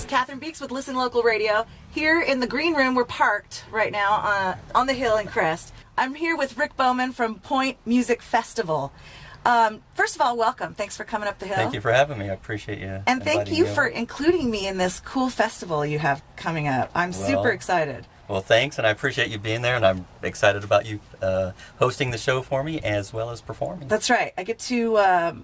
Beeks, Cathryn Beeks with Listen Local Radio. Here in the green room, we're parked right now on the hill in Crest. I'm here with Rick Bowman from Point Music Festival. First of all, welcome. Thanks for coming up the hill. Thank you for having me. I appreciate you. And thank you for including me in this cool festival you have coming up. I'm super excited. Well, thanks, and I appreciate you being there, and I'm excited about you hosting the show for me as well as performing. That's right. I get to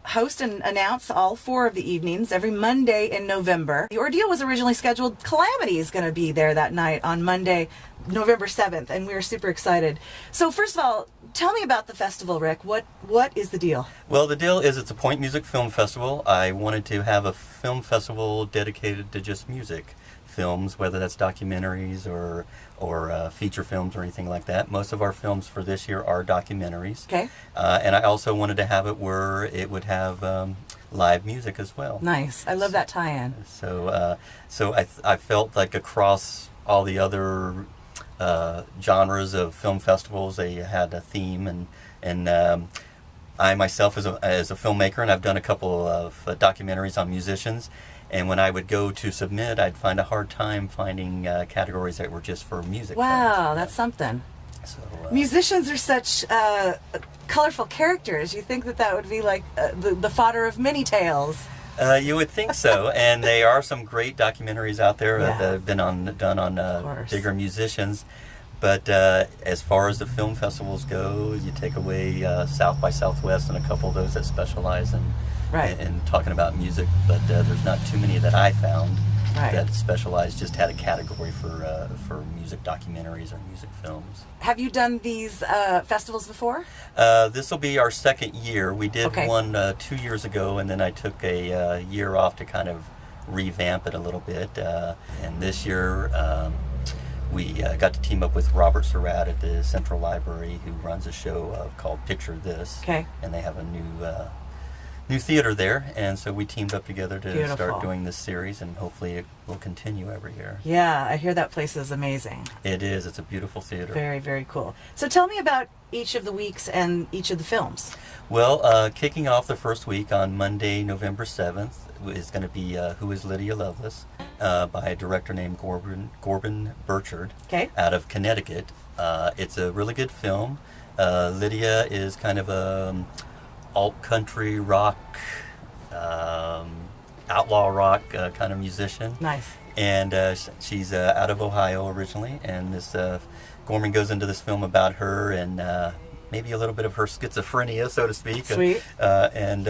host and announce all 4 of the evenings every Monday in November. The ordeal was originally scheduled. Calamity is going to be there that night on Monday, November 7th, and we're super excited. So first of all, tell me about the festival, Rick. What is the deal? Well, the deal is it's a Point Music Film Festival. I wanted to have a film festival dedicated to just music films, whether that's documentaries or feature films or anything like that. Most of our films for this year are documentaries. Okay. And I also wanted to have it where it would have live music as well. Nice. I love that tie-in. So I felt like across all the other genres of film festivals, they had a theme, and I myself as a filmmaker, and I've done a couple of documentaries on musicians, and when I would go to submit, I'd find a hard time finding categories that were just for music. Wow, that's something. So, musicians are such colorful characters. You think that would be like the fodder of many tales. You would think so, and there are some great documentaries out there that have been done on bigger musicians. But as far as the film festivals go, you take away South by Southwest and a couple of those that specialize in talking about music. But there's not too many that I found that specialize, just had a category for music documentaries or music films. Have you done these festivals before? This will be our second year. We did one 2 years ago, and then I took a year off to kind of revamp it a little bit. And this year, we got to team up with Robert Surratt at the Central Library, who runs a show called Picture This. Okay. And they have a new theater there, and so we teamed up together to start doing this series, and hopefully it will continue every year. Yeah, I hear that place is amazing. It is. It's a beautiful theater. Very, very cool. So tell me about each of the weeks and each of the films. Well, kicking off the first week on Monday, November 7th, is going to be Who is Lydia Lovelace, by a director named Corbin Burchard out of Connecticut. It's a really good film. Lydia is kind of a alt-country rock, outlaw rock kind of musician. Nice. And she's out of Ohio originally, and this Gorman goes into this film about her and maybe a little bit of her schizophrenia, so to speak. Sweet. And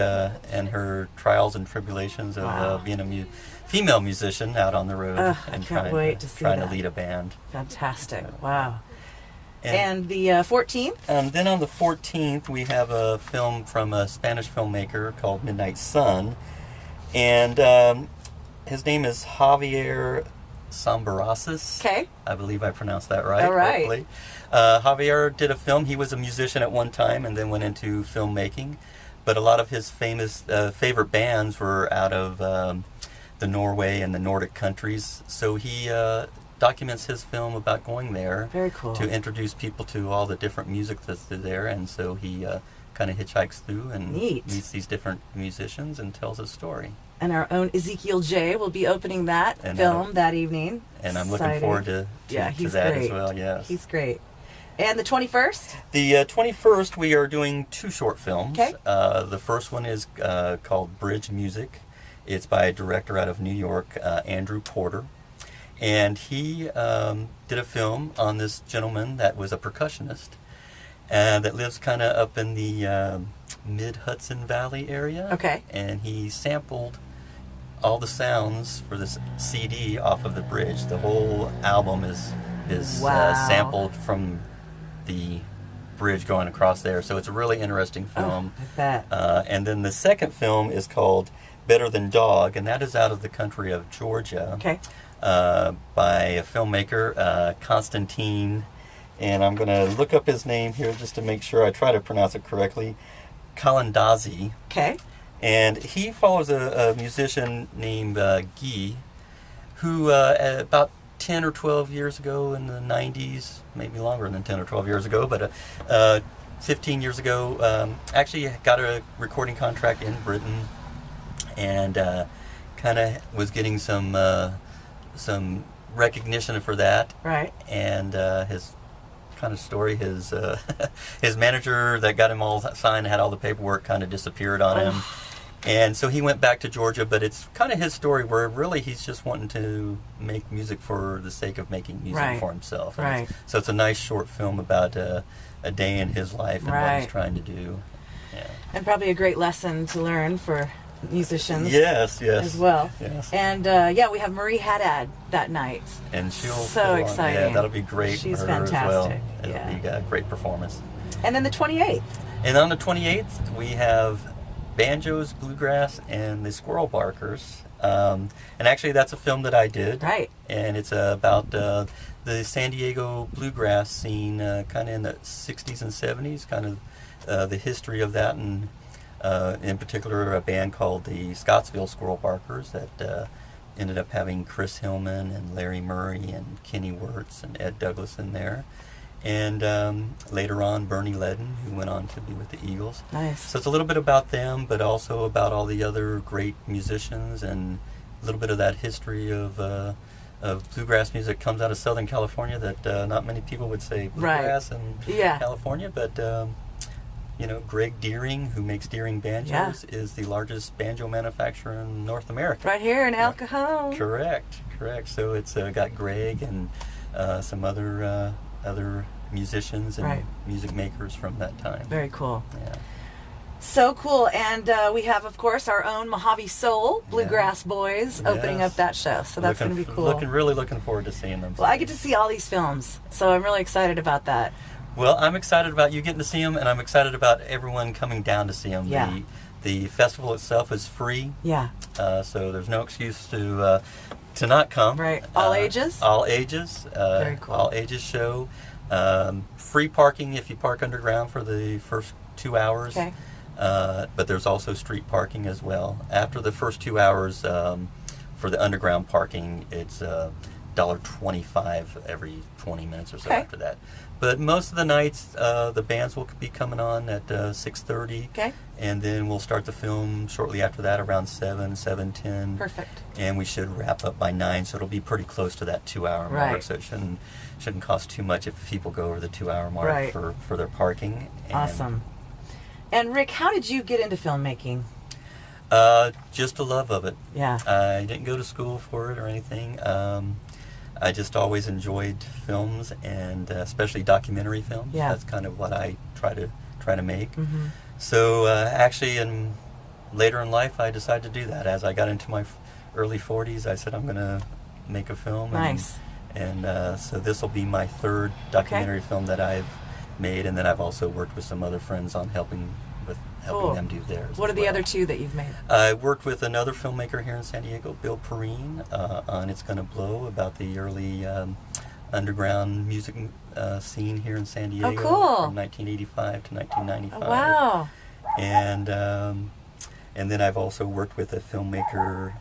her trials and tribulations of being a female musician out on the road. I can't wait to see trying to lead a band. Fantastic. Wow. And the 14th? Then on the 14th, we have a film from a Spanish filmmaker called Midnight Sun. And his name is Javier Sambarasas. Okay. I believe I pronounced that right. All right. Hopefully. Javier did a film. He was a musician at one time and then went into filmmaking. But a lot of his favorite bands were out of the Norway and the Nordic countries. So he documents his film about going there. Very cool. To introduce people to all the different music that's there. And so he kind of hitchhikes through and meets these different musicians and tells his story. And our own Ezekiel J. will be opening that film that evening. And I'm looking forward to that as well, yes. He's great. And the 21st? The 21st, we are doing 2 short films. Okay. The first one is called Bridge Music. It's by a director out of New York, Andrew Porter. And he did a film on this gentleman that was a percussionist that lives kind of up in the mid-Hudson Valley area. Okay. And he sampled all the sounds for this CD off of the bridge. The whole album is sampled from the bridge going across there. So it's a really interesting film. I bet. And then the second film is called Better Than Dog, and that is out of the country of Georgia. Okay. By a filmmaker, Constantine, and I'm going to look up his name here just to make sure I try to pronounce it correctly, Kalandazi. Okay. And he follows a musician named Guy, who about 10 or 12 years ago in the 90s, maybe longer than 10 or 12 years ago, but 15 years ago, actually got a recording contract in Britain and kind of was getting some some recognition for that. Right. And his kind of story, his his manager that got him all signed, had all the paperwork, kind of disappeared on him. And so he went back to Georgia, but it's kind of his story where really he's just wanting to make music for the sake of making music for himself. And so it's a nice short film about a day in his life and what he's trying to do. Yeah. And probably a great lesson to learn for musicians. Yes. As well. Yes. And we have Marie Haddad that night. And she'll so exciting. Yeah, that'll be great. She's for her fantastic. As well. It'll be a great performance. And then the 28th. And on the 28th, we have Banjos, Bluegrass, and the Squirrel Barkers. And actually, that's a film that I did. Right. And it's about the San Diego bluegrass scene, kind of in the 60s and 70s, kind of the history of that, and in particular a band called the Scottsville Squirrel Barkers that ended up having Chris Hillman and Larry Murray and Kenny Wirtz and Ed Douglas in there. And later on, Bernie Ledden, who went on to be with the Eagles. Nice. So it's a little bit about them, but also about all the other great musicians, and a little bit of that history of bluegrass music comes out of Southern California that not many people would say bluegrass in California. But, Greg Deering, who makes Deering Banjos, is the largest banjo manufacturer in North America. Right here in El Cajon. Correct. So it's got Greg and some other musicians and music makers from that time. Very cool. Yeah. So cool. And we have, of course, our own Mojave Soul Bluegrass Boys opening up that show. So that's going to be cool. Really looking forward to seeing them. Well, I get to see all these films, so I'm really excited about that. Well, I'm excited about you getting to see them, and I'm excited about everyone coming down to see them. Yeah. The festival itself is free. Yeah. So there's no excuse to not come. Right. All ages? All ages. Very cool. All ages show. Free parking if you park underground for the first 2 hours. Okay. But there's also street parking as well. After the first 2 hours, for the underground parking, it's $1.25 every 20 minutes or so after that. But most of the nights, the bands will be coming on at 6:30. Okay. And then we'll start the film shortly after that, around 7:10. Perfect. And we should wrap up by 9, so it'll be pretty close to that 2-hour mark. So it shouldn't cost too much if people go over the 2-hour mark for their parking. And awesome. And Rick, how did you get into filmmaking? Just a love of it. Yeah. I didn't go to school for it or anything. I just always enjoyed films, and especially documentary films. Yeah. That's kind of what I try to make. Mm-hmm. So actually, later in life, I decided to do that. As I got into my early 40s, I said I'm going to make a film. Nice. And so this will be my third documentary film that I've made, and then I've also worked with some other friends on helping them do theirs. What are the other two that you've made? I worked with another filmmaker here in San Diego, Bill Perrine, on It's Gonna Blow, about the early underground music scene here in San Diego from 1985 to 1995. Oh, wow. And then I've also worked with a filmmaker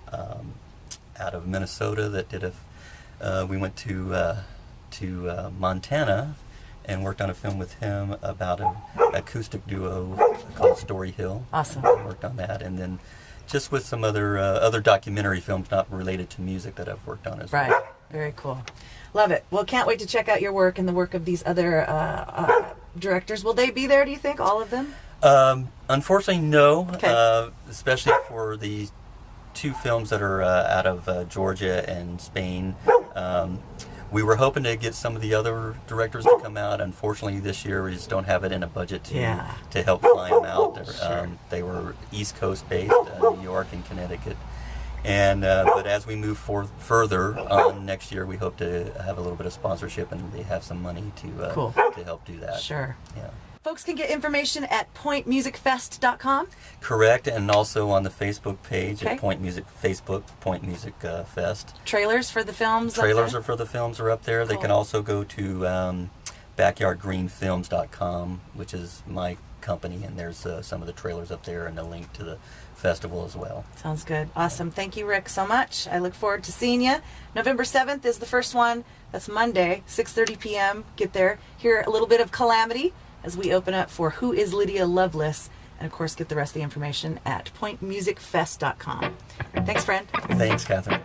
out of Minnesota that did we went to Montana and worked on a film with him about an acoustic duo called Story Hill. Awesome. I worked on that, and then just with some other documentary films not related to music that I've worked on as well. Right. Very cool. Love it. Well, can't wait to check out your work and the work of these other directors. Will they be there, do you think, all of them? Unfortunately, no. Okay. Especially for the two films that are out of Georgia and Spain. We were hoping to get some of the other directors to come out. Unfortunately, this year we just don't have it in a budget to help fly them out. They were East Coast based, New York and Connecticut. And but as we move further on next year, we hope to have a little bit of sponsorship and they have some money to help do that. Sure. Yeah. Folks can get information at pointmusicfest.com. Correct, and also on the Facebook page at Point Music Facebook, Point Music Fest. Trailers for the films. Trailers for the films are up there. Cool. They can also go to backyardgreenfilms.com, which is my company, and there's some of the trailers up there and a link to the festival as well. Sounds good. Awesome. Thank you, Rick, so much. I look forward to seeing you. November 7th is the first one. That's Monday, 6:30 p.m. Get there. Hear a little bit of Calamity as we open up for Who is Lydia Lovelace, and of course get the rest of the information at pointmusicfest.com. Thanks, friend. Thanks, Cathryn.